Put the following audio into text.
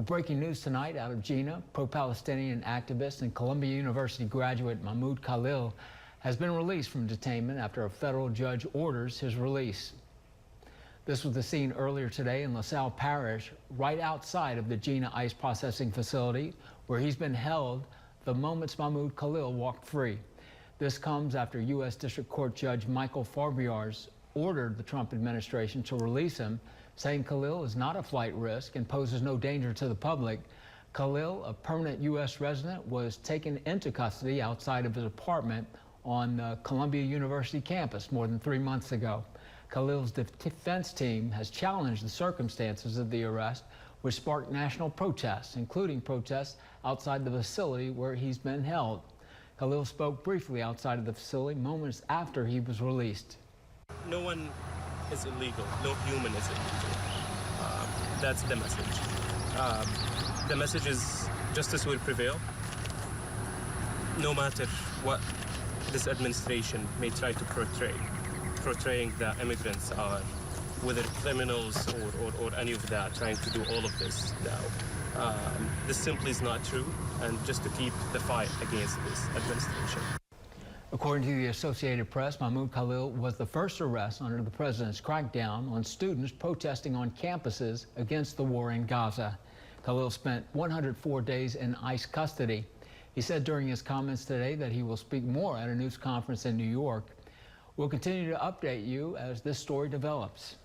Breaking news tonight out of Jena, pro-Palestinian activist and Columbia University graduate Mahmoud Khalil has been released from detainment after a federal judge orders his release. This was the scene earlier today in LaSalle Parish, right outside of the Jena ICE processing facility, where he's been held the moments Mahmoud Khalil walked free. This comes after U.S. District Court Judge Michael Farbiarz ordered the Trump administration to release him, saying Khalil is not a flight risk and poses no danger to the public. Khalil, a permanent U.S. resident, was taken into custody outside of his apartment on the Columbia University campus more than 3 months ago. Khalil's defense team has challenged the circumstances of the arrest, which sparked national protests, including protests outside the facility where he's been held. Khalil spoke briefly outside of the facility moments after he was released. No one is illegal. No human is illegal. That's the message. The message is justice will prevail, no matter what this administration may try to portraying the immigrants are, whether criminals or any of that, trying to do all of this now. This simply is not true, and just to keep the fight against this administration. According to the Associated Press, Mahmoud Khalil was the first arrest under the president's crackdown on students protesting on campuses against the war in Gaza. Khalil spent 104 days in ICE custody. He said during his comments today that he will speak more at a news conference in New York. We'll continue to update you as this story develops.